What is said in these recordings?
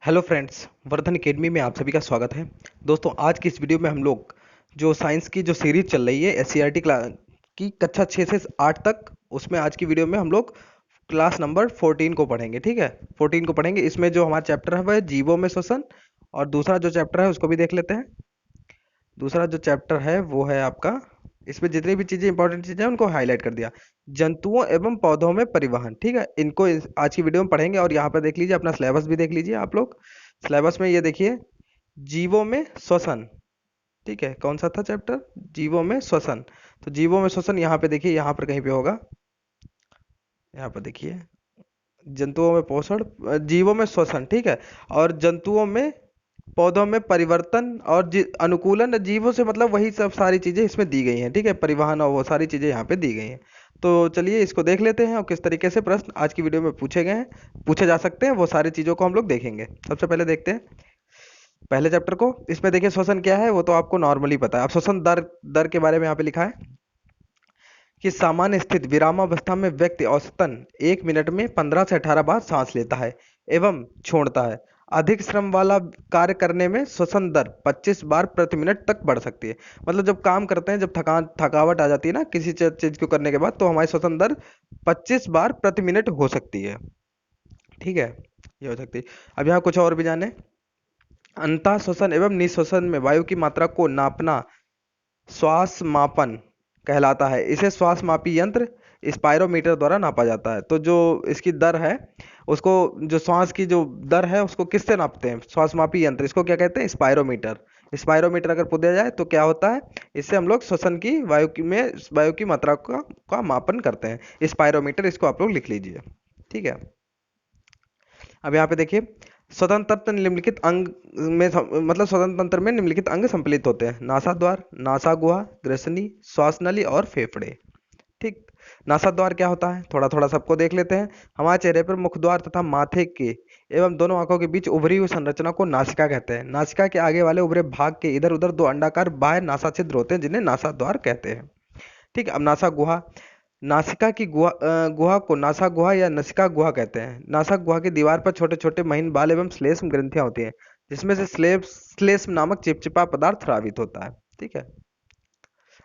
Hello friends, Vardhan academy में आप सभी का स्वागत है। दोस्तों, आज की इस वीडियो में हम लोग जो साइंस की जो सीरीज चल रही है एससीईआरटी क्लास की कक्षा 6 से 8 तक, उसमें आज की वीडियो में हम लोग क्लास नंबर 14 को पढ़ेंगे। ठीक है, 14 को पढ़ेंगे। इसमें जो हमारा चैप्टर है वह है जीवों में श्वसन, और दूसरा जो चैप्टर है उसको भी देख लेते हैं। दूसरा जो चैप्टर है वो है आपका, इसमें जितनी भी चीजें इंपॉर्टेंट चीजें हैं उनको हाईलाइट कर दिया। जंतुओं एवं पौधों में परिवहन। ठीक है, इनको आज की वीडियो में पढ़ेंगे। और यहाँ पर देख लीजिए, अपना सिलेबस भी देख लीजिए आप लोग। सिलेबस में ये देखिए, जीवों में श्वसन। ठीक है, कौन सा था चैप्टर? जीवों में श्वसन। तो जीवों में श्वसन यहाँ पे देखिए, यहाँ पर कहीं पे होगा। यहाँ पर देखिए, जंतुओं में पोषण, जीवों में श्वसन। ठीक है, और जंतुओं में, पौधों में परिवर्तन और अनुकूलन। जीवों से मतलब वही सब सारी चीजें इसमें दी गई हैं। ठीक है, परिवहन और वो सारी चीजें यहाँ पे दी गई हैं। तो चलिए इसको देख लेते हैं और किस तरीके से प्रश्न आज की वीडियो में पूछे गए हैं, पूछे जा सकते हैं, वो सारी चीजों को हम लोग देखेंगे। सबसे पहले देखते हैं पहले चैप्टर को। इसमें देखिए श्वसन क्या है वो तो आपको नॉर्मली पता है। अब श्वसन दर दर के बारे में यहाँ पे लिखा है कि सामान्य स्थित विरामावस्था में व्यक्ति औसतन 1 मिनट में 15 से 18 बार सांस लेता है एवं छोड़ता है। अधिक श्रम वाला कार्य करने में श्वसन दर 25 बार प्रति मिनट तक बढ़ सकती है। मतलब जब काम करते हैं, जब थकावट आ जाती है ना किसी चीज को करने के बाद, तो हमारी श्वसन दर 25 बार प्रति मिनट हो सकती है। ठीक है, ये हो सकती है। अब यहाँ कुछ और भी जाने। अंतः श्वसन एवं निःश्वसन में वायु की मात्रा को नापना श्वास मापन कहलाता है। इसे श्वास मापी यंत्र स्पायरोमीटर द्वारा नापा जाता है। तो जो इसकी दर है उसको, जो श्वास की जो दर है उसको किससे नापते हैं? श्वास मापी यंत्र, इसको क्या कहते हैं? स्पायरोमीटर। स्पायरोमीटर अगर पूछा जाए तो क्या होता है? इससे हम लोग श्वसन की वायु की मात्रा का मापन करते हैं। स्पायरोमीटर, इसको आप लोग लिख लीजिए। ठीक है, अब यहाँ पे देखिए, स्वतंत्र तंत्र निम्नलिखित अंग में मतलब स्वतंत्र तंत्र में निम्नलिखित अंग सम्मिलित होते हैं: नासा द्वार, नासा गुहा, ग्रसनी, श्वास नली और फेफड़े। ठीक, नासा द्वार क्या होता है थोड़ा थोड़ा सबको देख लेते हैं। हमारे चेहरे पर मुख द्वार तथा माथे के एवं दोनों आंखों के बीच उभरी हुई संरचना को नासिका कहते हैं। नासिका के आगे वाले उभरे भाग के इधर उधर दो अंडाकार बाह्य नासा छिद्र होते हैं जिन्हें नासा द्वार कहते हैं। ठीक, अब नासा गुहा। नासिका की गुहा को नासा गुहा या नसिका गुहा कहते हैं। नासा गुहा की दीवार पर छोटे छोटे महीन बाल एवं श्लेष्म ग्रंथियां होती हैं, जिसमें से श्लेष्म नामक चिपचिपा पदार्थ स्रावित होता है। ठीक है,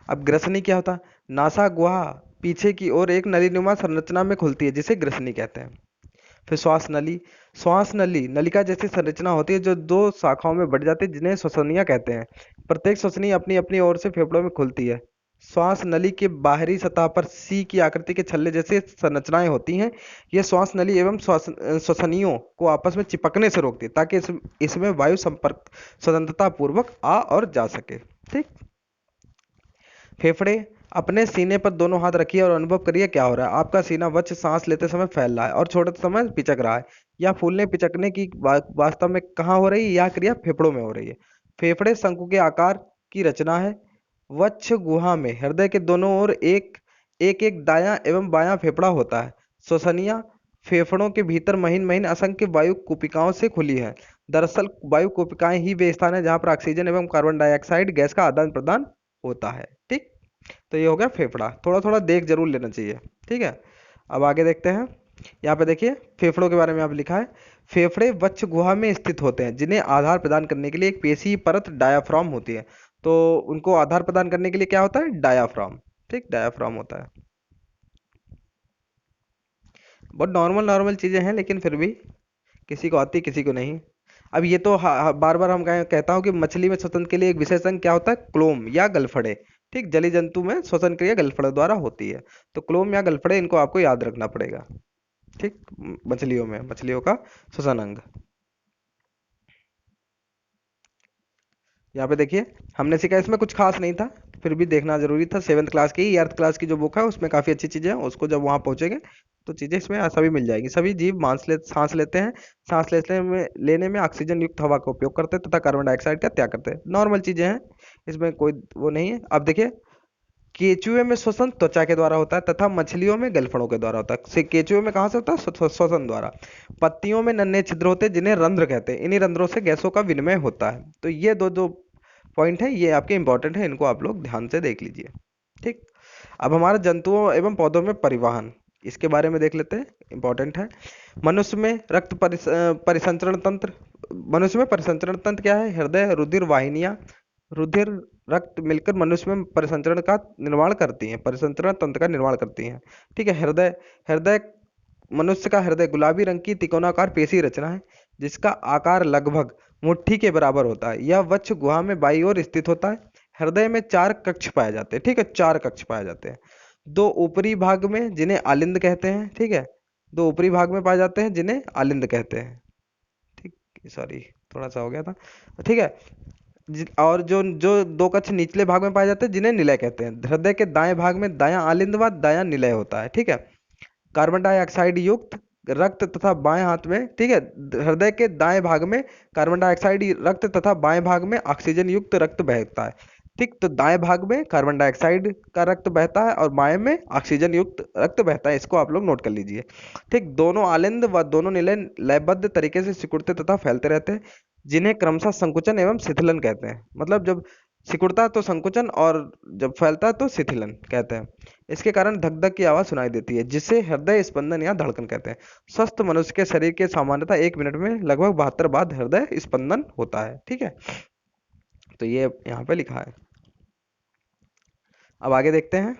अब ग्रसनी क्या होता है? नासा गुहा पीछे की ओर एक नलीनुमा संरचना में खुलती है जिसे ग्रसनी कहते हैं। फिर श्वास नली। श्वास नली नलिका जैसी संरचना होती है जो दो शाखाओं में बढ़ जाती है जिन्हें श्वसनिया कहते हैं। प्रत्येक श्वसनीय अपनी अपनी ओर से फेफड़ों में खुलती है। श्वास नली के बाहरी सतह पर सी की आकृति के छल्ले जैसे संरचनाएं होती हैं। यह श्वास नली एवं श्वसनियों को आपस में चिपकने से रोकती है ताकि इसमें वायु संपर्क स्वतंत्रता पूर्वक आ और जा सके। ठीक, फेफड़े। अपने सीने पर दोनों हाथ रखिए और अनुभव करिए क्या हो रहा है। आपका सीना वक्ष सांस लेते समय फैल रहा है और छोड़ते समय पिचक रहा है। या फूलने पिचकने की वास्तव में कहाँ हो रही है? यह क्रिया फेफड़ों में हो रही है। फेफड़े शंकु के आकार की रचना है। वक्ष गुहा में हृदय के दोनों ओर एक एक एक दायां एवं बायां फेफड़ा होता है। श्वसनिया फेफड़ों के भीतर महीन महीन असंख्य वायु कुपिकाओं से खुली है। दरअसल वायु कुपिकाएं ही वे स्थान है जहां पर ऑक्सीजन एवं कार्बन डाइऑक्साइड गैस का आदान प्रदान होता है। ठीक, तो ये हो गया फेफड़ा। थोड़ा थोड़ा देख जरूर लेना चाहिए। ठीक है, अब आगे देखते हैं। यहाँ पे देखिए फेफड़ों के बारे में यहाँ पे लिखा है, फेफड़े वक्ष गुहा में स्थित होते हैं जिन्हें आधार प्रदान करने के लिए एक पेशी परत डायाफ्राम होती है। तो उनको आधार प्रदान करने के लिए क्या होता है? डायाफ्राम। ठीक, डायाफ्राम होता है। बहुत नॉर्मल नॉर्मल चीजें हैं, लेकिन फिर भी किसी को आती किसी को नहीं। अब ये तो बार बार हम कहता हूँ कि मछली में श्वसन के लिए एक विशेष अंग क्या होता है? क्लोम या गलफड़े। ठीक, जलीय जंतु में श्वसन क्रिया गलफड़े द्वारा होती है। तो क्लोम या गलफड़े, इनको आपको याद रखना पड़ेगा। ठीक, मछलियों में, मछलियों का श्वसन अंग। यहाँ पे देखिए, हमने सीखा, इसमें कुछ खास नहीं था, फिर भी देखना जरूरी था। 7th क्लास की, 8th क्लास की जो बुक है उसमें काफी अच्छी चीजें हैं। उसको जब वहां पहुंचेंगे तो चीजें इसमें सभी मिल जाएगी। सभी जीव सांस लेते हैं। सांस लेने में ऑक्सीजन युक्त हवा का उपयोग करते हैं तथा कार्बन डाइऑक्साइड का त्याग करते हैं। नॉर्मल चीजें हैं, इसमें कोई वो नहीं है। अब देखिए, केचुए में श्वसन त्वचा के द्वारा होता है तथा मछलियों में गलफड़ों के द्वारा होता है। केचुए में कहाँ से होता है? श्वसन द्वारा। पत्तियों में नन्हे छिद्र होते हैं जिन्हें रंध्र कहते हैं। इन्हीं रंध्रों से गैसों का विनिमय होता है। तो ये दो दो पॉइंट है, ये आपके इंपॉर्टेंट है, इनको आप लोग ध्यान से देख लीजिए। ठीक, अब हमारा जंतुओं एवं पौधों में परिवहन, इसके बारे में देख लेते हैं, इंपॉर्टेंट है। मनुष्य में रक्त परिसंचरण तंत्र, मनुष्य में परिसंचरण तंत्र क्या है? हृदय, रुधिर वाहिनियां, रुधिर, रक्त मिलकर मनुष्य में परिसंचरण का निर्माण करती हैं, परिसंचरण तंत्र का निर्माण करती हैं। ठीक है। हृदय, हृदय, मनुष्य का हृदय गुलाबी रंग की त्रिकोणाकार पेशी रचना है जिसका आकार लगभग मुट्ठी के बराबर होता है। यह वक्ष गुहा में बाईं ओर स्थित होता है। हृदय में 4 कक्ष पाए जाते हैं। ठीक है, 4 कक्ष पाए जाते हैं। 2 ऊपरी भाग में जिन्हें आलिंद कहते हैं। ठीक है, 2 ऊपरी भाग में पाए जाते हैं जिन्हें आलिंद कहते हैं। ठीक, सॉरी थोड़ा सा हो गया था। ठीक है। और जो जो 2 कक्ष निचले भाग में पाए जाते हैं जिन्हें निलय कहते हैं। हृदय के दाएं भाग में दायां आलिंद व दायां निलय होता है। ठीक है। कार्बन डाइऑक्साइड युक्त रक्त तथा बाएं हाथ में, ठीक है, हृदय के दाएं भाग में कार्बन डाइऑक्साइड रक्त तथा बाएं भाग में ऑक्सीजन युक्त रक्त बहता है। ठीक, तो दाएं भाग में कार्बन डाइऑक्साइड का रक्त बहता है और बाएं में ऑक्सीजन युक्त रक्त बहता है। इसको आप लोग नोट कर लीजिए। ठीक, दोनों आलिंद व दोनों निलय लयबद्ध तरीके से सिकुड़ते तथा फैलते रहते हैं जिन्हें क्रमशः संकुचन एवं शिथिलन कहते हैं। मतलब जब सिकुड़ता है तो संकुचन और जब फैलता है तो शिथिलन कहते हैं। इसके कारण धक धक की आवाज सुनाई देती है जिसे हृदय स्पंदन या धड़कन कहते हैं। स्वस्थ मनुष्य के शरीर के सामान्यतः 1 मिनट में लगभग 72 बार हृदय स्पंदन होता है। ठीक है, तो ये यहाँ पे लिखा है। अब आगे देखते हैं।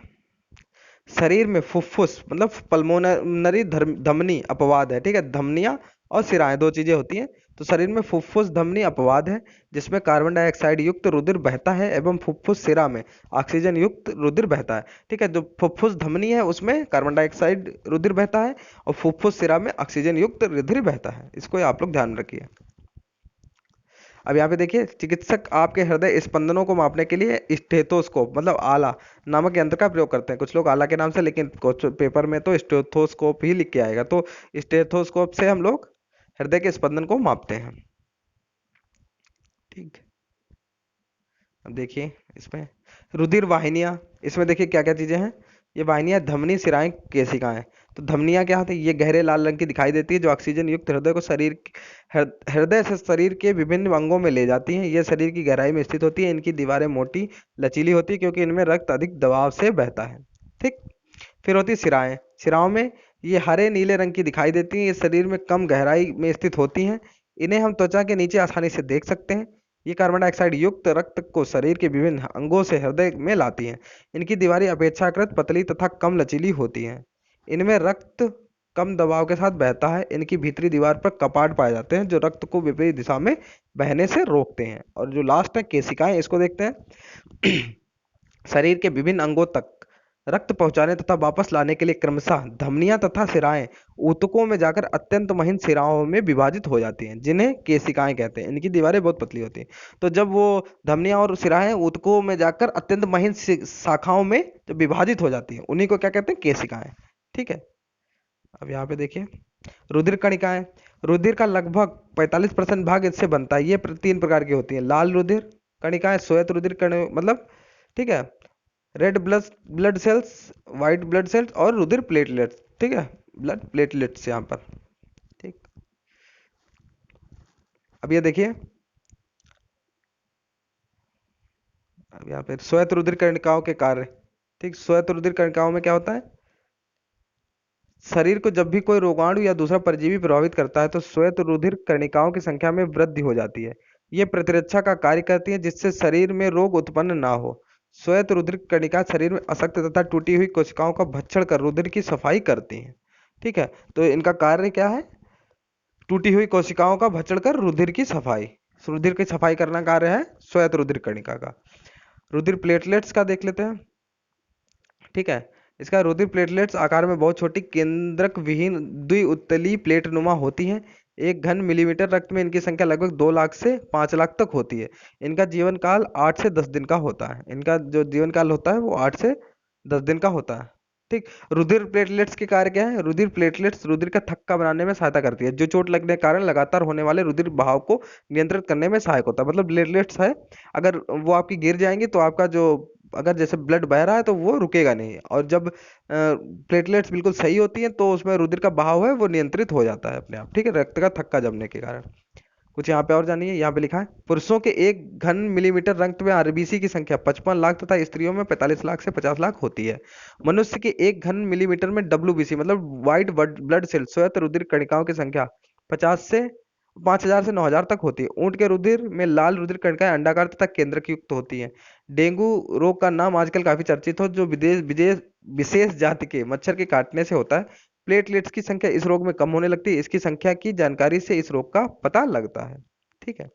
शरीर में फुफ्फुस मतलब पल्मोनरी धमनी अपवाद है। ठीक है, धमनियां और सिराएं 2 चीजें होती हैं। तो शरीर में फुफ्फुस धमनी अपवाद है जिसमें कार्बन डाइऑक्साइड युक्त रुधिर बहता है एवं फुफ्फुस सिरा में ऑक्सीजन युक्त रुधिर बहता है। ठीक है, जो फुफ्फुस धमनी है उसमें कार्बन डाइऑक्साइड रुधिर बहता है और फुफ्फुस सिरा में ऑक्सीजन युक्त रुधिर बहता है। इसको आप लोग ध्यान रखिए। अब यहाँ पे देखिए, चिकित्सक आपके हृदय स्पंदनों को मापने के लिए स्टेथोस्कोप मतलब आला नामक यंत्र का प्रयोग करते हैं। कुछ लोग आला के नाम से, लेकिन कुछ पेपर में तो स्टेथोस्कोप ही लिख के आएगा। तो स्टेथोस्कोप से हम लोग हृदय के स्पंदन को मापते हैं। ठीक, अब देखिए इसमें रुधिर वाहिनियां, इसमें देखिए क्या क्या चीजें हैं। ये वाहिनियां धमनी, सिराएं, केशिकाएं। तो धमनियां क्या होती है? ये गहरे लाल रंग की दिखाई देती है जो ऑक्सीजन युक्त हृदय को हृदय से शरीर के विभिन्न अंगों में ले जाती हैं। ये शरीर की गहराई में स्थित होती है। इनकी दीवारें मोटी लचीली होती है क्योंकि इनमें रक्त अधिक दबाव से बहता है। ठीक, फिर होती सिराएं। सिराओं में ये हरे नीले रंग की दिखाई देती हैं। ये शरीर में कम गहराई में स्थित होती हैं। इन्हें हम त्वचा के नीचे आसानी से देख सकते हैं। ये कार्बन डाइऑक्साइड युक्त रक्त को शरीर के विभिन्न अंगों से हृदय में लाती हैं। इनकी दीवारें अपेक्षाकृत पतली तथा कम लचीली होती हैं। इनमें रक्त कम दबाव के साथ बहता है। इनकी भीतरी दीवार पर कपाट पाए जाते हैं जो रक्त को विपरीत दिशा में बहने से रोकते हैं। और जो लास्ट है केशिकाएं, इसको देखते हैं। शरीर के विभिन्न अंगों तक रक्त पहुंचाने तथा वापस लाने के लिए क्रमशः धमनियां तथा सिराएं ऊतकों में जाकर अत्यंत महीन सिराओं में विभाजित हो जाती हैं जिन्हें केशिकाएं कहते हैं। इनकी दीवारें बहुत पतली होती हैं। तो जब वो धमनियां और सिराएं ऊतकों में जाकर अत्यंत महीन शाखाओं में जब विभाजित हो जाती हैं उन्हीं को क्या कहते हैं? केशिकाएं। ठीक है, अब यहाँ पे देखिए रुधिर कणिकाएं। रुधिर का लगभग 45% भाग इससे बनता है। ये 3 प्रकार की होती है। लाल रुधिर कणिकाएं, श्वेत रुधिर मतलब, ठीक है, red blood cells, white blood cells और रुधिर प्लेटलेट्स। ठीक है, ब्लड प्लेटलेट्स यहाँ पर। ठीक, अब ये देखिए, अब यहाँ पे श्वेत रुधिर कणिकाओं के कार्य। ठीक, श्वेत रुधिर कणिकाओं में क्या होता है? शरीर को जब भी कोई रोगाणु या दूसरा परजीवी प्रभावित करता है तो श्वेत रुधिर कणिकाओं की संख्या में वृद्धि हो जाती है। ये प्रतिरक्षा का कार्य करती है जिससे शरीर में रोग उत्पन्न ना हो। श्वेत रुधिर कणिका शरीर में अशक्त तथा टूटी हुई कोशिकाओं का भक्षण कर रुधिर की सफाई करती हैं। ठीक है, तो इनका कार्य क्या है? टूटी हुई कोशिकाओं का भक्षण कर रुधिर की सफाई, रुधिर की सफाई करना कार्य है श्वेत रुधिर कणिका का। रुधिर प्लेटलेट्स का देख लेते हैं। ठीक है, इसका रुधिर प्लेटलेट्स आकार में बहुत छोटी केंद्रक विहीन द्विउतली प्लेट नुमा होती हैं। 1 घन मिलीमीटर रक्त में इनकी संख्या लगभग 2 लाख से 5 लाख तक होती है। इनका जीवन काल 8 से 10 दिन का होता है। इनका जो जीवन काल होता है वो 8 से 10 दिन का होता है। ठीक, रुधिर प्लेटलेट्स के कार्य क्या है? रुधिर प्लेटलेट्स रुधिर का थक्का बनाने में सहायता करती है जो चोट लगने के कारण लगातार होने वाले रुधिर बहाव को नियंत्रित करने में सहायक होता है। मतलब प्लेटलेट्स है, अगर वो आपकी गिर जाएंगी तो आपका जो, अगर जैसे ब्लड बह रहा है तो वो रुकेगा नहीं, और जब प्लेटलेट्स बिल्कुल सही होती हैं तो उसमें रुधिर का बहाव है वो नियंत्रित हो जाता है अपने आप। ठीक है, रक्त का थक्का जमने के कारण। कुछ यहाँ पे और जानिए, यहाँ पे लिखा है पुरुषों के 1 घन मिलीमीटर रक्त में आरबीसी की संख्या 55 लाख तथा स्त्रियों में 45 लाख से 50 लाख होती है। मनुष्य के 1 घन मिलीमीटर में डब्ल्यूबीसी मतलब व्हाइट ब्लड सेल श्वेत रुधिर कणिकाओं की संख्या 50 से 5000 से 9000 तक होती है। ऊंट के रुधिर में लाल रुधिर कणिकाएं अंडाकार तथा केंद्रक युक्त होती हैं। डेंगू रोग का नाम आजकल काफी चर्चित हो, जो विदेश विदेश विशेष जाति के मच्छर के काटने से होता है। प्लेटलेट्स की संख्या इस रोग में कम होने लगती है। इसकी संख्या की जानकारी से इस रोग का पता लगता है। ठीक है।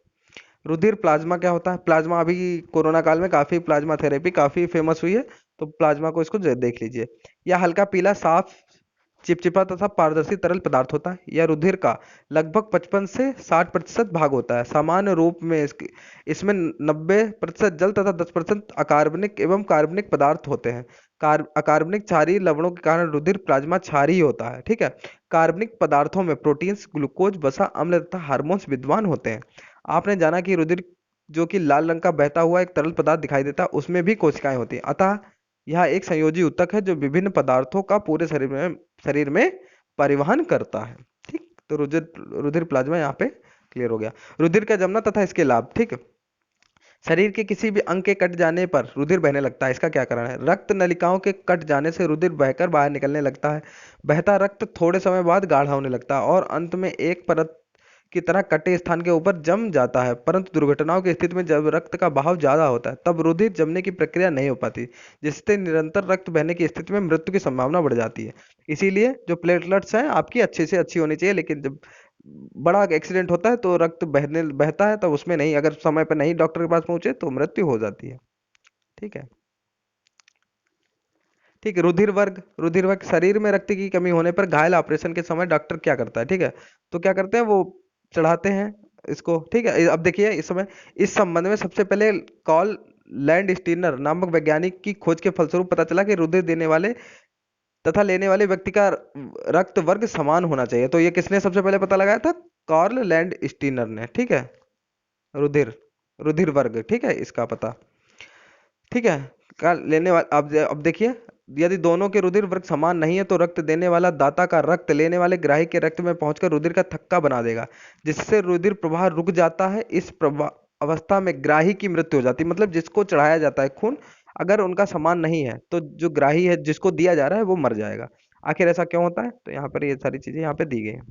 रुधिर प्लाज्मा क्या होता है? प्लाज्मा अभी कोरोना काल में काफी प्लाज्मा थेरेपी काफी फेमस हुई है, तो प्लाज्मा को इसको देख लीजिए। यह हल्का पीला साफ चिपचिपा तथा पारदर्शी तरल पदार्थ होता है। यह रुधिर का लगभग 55 से 60% भाग होता है। सामान्य रूप में इसमें 90% जल तथा 10% अकार्बनिक एवं कार्बनिक पदार्थ होते हैं। अकार्बनिक क्षारीय लवणों के कारण रुधिर प्लाज्मा क्षारीय होता है। ठीक है। कार्बनिक पदार्थों में प्रोटीन्स, ग्लूकोज, वसा, अम्ल तथा हार्मोन्स विद्यमान होते हैं। आपने जाना कि रुधिर जो कि लाल रंग का बहता हुआ एक तरल पदार्थ दिखाई देता है, उसमें भी कोशिकाएं होती हैं। अतः यह एक संयोजी ऊतक है जो विभिन्न पदार्थों का पूरे शरीर में परिवहन करता है। ठीक, तो रुधिर रुधिर प्लाज्मा यहाँ पे क्लियर हो गया। रुधिर का जमना तथा इसके लाभ। ठीक, शरीर के किसी भी अंग के कट जाने पर रुधिर बहने लगता है। इसका क्या कारण है? रक्त नलिकाओं के कट जाने से रुधिर बहकर बाहर निकलने लगता है। बहता रक्त थोड़े समय बाद गाढ़ा होने लगता है और अंत में एक परत की तरह कटे स्थान के ऊपर जम जाता है। परंतु दुर्घटनाओं की स्थिति में जब रक्त का बहाव ज्यादा होता है तब रुधिर जमने की प्रक्रिया नहीं हो पाती, जिससे निरंतर रक्त बहने की स्थिति में मृत्यु की संभावना बढ़ जाती है। इसीलिए जो प्लेटलेट्स हैं आपकी अच्छी से अच्छी होनी चाहिए, लेकिन जब बड़ा एक्सीडेंट होता है तो रक्त बहता है, तब उसमें नहीं, अगर समय पर नहीं डॉक्टर के पास पहुंचे तो मृत्यु हो जाती है। ठीक है। ठीक है। रुधिर वर्ग शरीर में रक्त की कमी होने पर घायल ऑपरेशन के समय डॉक्टर क्या करता है? ठीक है, तो क्या करते हैं वो चढ़ाते हैं इसको। ठीक है। अब देखिए इस समय इस संबंध में सबसे पहले कॉल लैंड स्टीनर नामक वैज्ञानिक की खोज के फलस्वरूप पता चला कि रुधिर देने वाले तथा लेने वाले व्यक्ति का रक्त वर्ग समान होना चाहिए। तो ये किसने सबसे पहले पता लगाया था? कार्ल लैंड स्टीनर ने। ठीक है। रुधिर रुधिर वर्ग, ठीक है, इसका पता। ठीक है। का लेने वाला अब देखिए, यदि दोनों के रुधिर वर्ग समान नहीं है तो रक्त देने वाला दाता का रक्त लेने वाले ग्राही के रक्त में पहुंचकर रुधिर का थक्का बना देगा, जिससे रुधिर प्रवाह रुक जाता है। इस प्रवाह अवस्था में ग्राही की मृत्यु हो जाती है। मतलब जिसको चढ़ाया जाता है खून, अगर उनका समान नहीं है तो जो ग्राही है जिसको दिया जा रहा है वो मर जाएगा। आखिर ऐसा क्यों होता है? तो यहाँ पर ये सारी चीजें यहाँ पे दी गई हैं।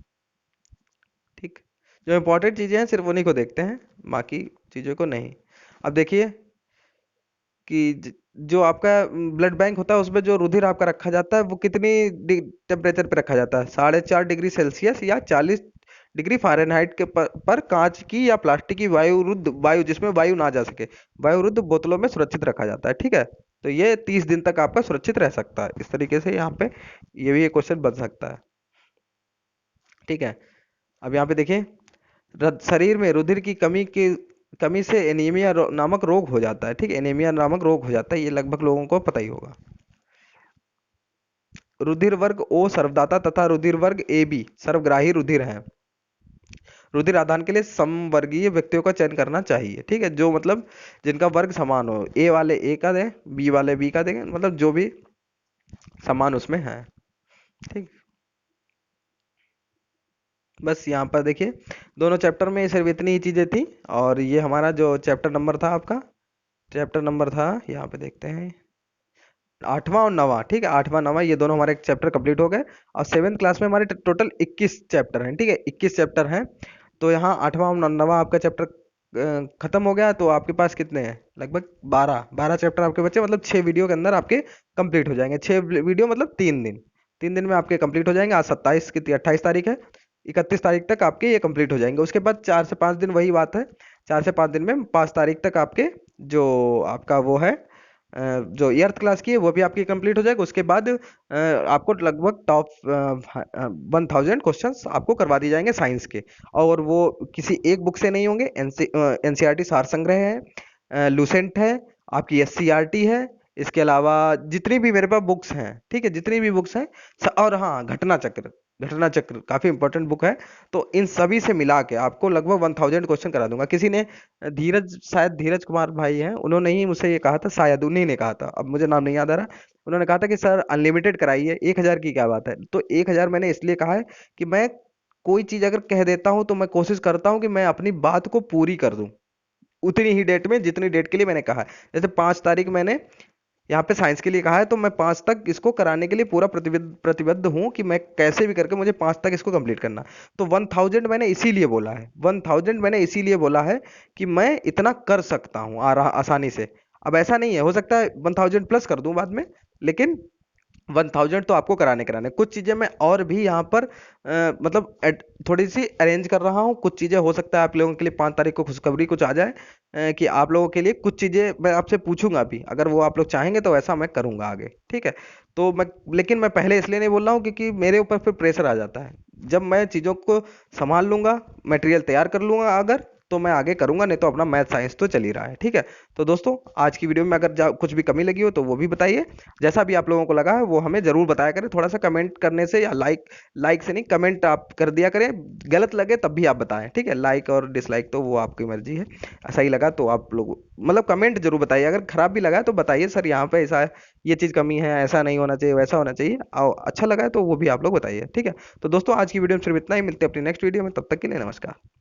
ठीक, जो इंपॉर्टेंट चीजें हैं सिर्फ उन्हीं को देखते हैं, बाकी चीजों को नहीं। अब देखिए कि जो आपका ब्लड बैंक होता है उसमें जो रुधिर आपका रखा जाता है वो कितनी टेम्परेचर पे रखा जाता है? 4.5 डिग्री सेल्सियस या 40 डिग्री फ़ारेनहाइट के पर कांच की या प्लास्टिक की वायुरुद्ध वायु, जिसमें वायु ना जा सके, वायुरुद्ध बोतलों में सुरक्षित रखा जाता है। ठीक है, तो ये 30 दिन तक आपका सुरक्षित रह सकता है। इस तरीके से यहाँ पे ये भी एक क्वेश्चन बन सकता है। ठीक है। अब यहाँ पे देखिए, शरीर में रुधिर की कमी से एनीमिया नामक रोग हो जाता है। ठीक है, एनीमिया नामक रोग हो जाता है, ये लगभग लोगों को पता ही होगा। रुधिर वर्ग ओ सर्वदाता तथा रुधिर वर्ग ए बी सर्वग्राही रुधिर है। रुधिर आदान के लिए समवर्गीय व्यक्तियों का चयन करना चाहिए। ठीक है, जो मतलब जिनका वर्ग समान हो, ए वाले ए का दें, बी वाले बी का देंगे, मतलब जो भी समान उसमें है। ठीक, बस यहाँ पर देखिए दोनों चैप्टर में सिर्फ इतनी ही चीजें थी। और ये हमारा जो चैप्टर नंबर था, आपका चैप्टर नंबर था, यहाँ पे देखते हैं, 8वां और 9वां। ठीक है, 8वां 9वां ये दोनों हमारे चैप्टर कंप्लीट हो गए। और 7th क्लास में हमारे टोटल 21 चैप्टर हैं। ठीक है, 21 चैप्टर हैं। तो यहाँ 8वां और 9वां आपका चैप्टर खत्म हो गया। तो आपके पास कितने हैं? लगभग 12 चैप्टर आपके बच्चे, मतलब 6 वीडियो के अंदर आपके कंप्लीट हो जाएंगे। 6 वीडियो मतलब 3 दिन, 3 दिन में आपके कंप्लीट हो जाएंगे। आज 27 की 28 तारीख है, 31 तारीख तक आपके ये कंप्लीट हो जाएंगे। उसके बाद 4 से 5 दिन, वही बात है, 4 से 5 दिन में 5 तारीख तक आपके जो आपका वो है जो एर्थ क्लास की है वो भी आपकी कंप्लीट हो जाएगा। उसके बाद आपको लगभग टॉप 1000 क्वेश्चंस आपको करवा दिए जाएंगे साइंस के। और वो किसी एक बुक से नहीं होंगे। एनसीईआरटी सार संग्रह है, लूसेंट है, आपकी एससीईआरटी है, इसके अलावा जितनी भी मेरे पास बुक्स हैं, ठीक है, जितनी भी बुक्स हैं, और हाँ, घटना चक्र काफी इंपॉर्टेंट बुक है। तो इन सभी से मिला के आपको लगभग 1000 क्वेश्चन करा दूंगा। किसी ने शायद धीरज कुमार भाई हैं, उन्होंने ही मुझसे ये कहा था, शायद उन्हीं ने कहा था, अब मुझे नाम नहीं याद आ रहा। उन्होंने कहा था कि सर अनलिमिटेड कराइए, 1000 की क्या बात है? तो 1000 मैंने इसलिए कहा है कि मैं कोई चीज अगर कह देता हूं तो मैं कोशिश करता हूं कि मैं अपनी बात को पूरी कर दूं उतनी ही डेट में जितनी डेट के लिए मैंने कहा है। जैसे 5 तारीख मैंने यहाँ पे साइंस के लिए कहा है, तो मैं 5 तक इसको कराने के लिए पूरा प्रतिबद्ध हूँ कि मैं कैसे भी करके मुझे 5 तक इसको कंप्लीट करना। तो 1000 मैंने इसीलिए बोला है, 1000 मैंने इसीलिए बोला है कि मैं इतना कर सकता हूँ आसानी से। अब ऐसा नहीं है, हो सकता है 1000 प्लस कर दूं बाद में, लेकिन 1000 तो आपको कराने कराने। कुछ चीजें मैं और भी यहाँ पर मतलब थोड़ी सी अरेंज कर रहा हूँ। कुछ चीजें हो सकता है आप लोगों के लिए 5 तारीख को खुशखबरी कुछ आ जाए, कि आप लोगों के लिए कुछ चीजें मैं आपसे पूछूंगा भी, अगर वो आप लोग चाहेंगे तो वैसा मैं करूंगा आगे, ठीक है। तो मैं, लेकिन मैं पहले इसलिए नहीं बोल रहा हूँ क्योंकि मेरे ऊपर फिर प्रेशर आ जाता है। जब मैं चीजों को संभाल लूंगा, मटेरियल तैयार कर लूंगा अगर, तो मैं आगे करूंगा, नहीं तो अपना मैथ साइंस तो चल ही रहा है, ठीक है। तो दोस्तों, आज की वीडियो में अगर कुछ भी कमी लगी हो तो वो भी बताइए। जैसा भी आप लोगों को लगा है वो हमें जरूर बताया करें, थोड़ा सा कमेंट करने से या लाइक से नहीं, कमेंट आप कर दिया करें। गलत लगे तब भी आप बताएं, ठीक है। लाइक और डिसलाइक तो वो आपकी मर्जी है। सही लगा तो आप लोग मतलब कमेंट जरूर बताइए। अगर खराब भी लगा है तो बताइए, सर यहाँ पे ऐसा है, ये चीज़ कमी है, ऐसा नहीं होना चाहिए, वैसा होना चाहिए। और अच्छा लगा है तो वो भी आप लोग बताइए, ठीक है। तो दोस्तों, आज की वीडियो में सिर्फ इतना ही। मिलते हैं अपनी नेक्स्ट वीडियो में, तब तक के लिए नमस्कार।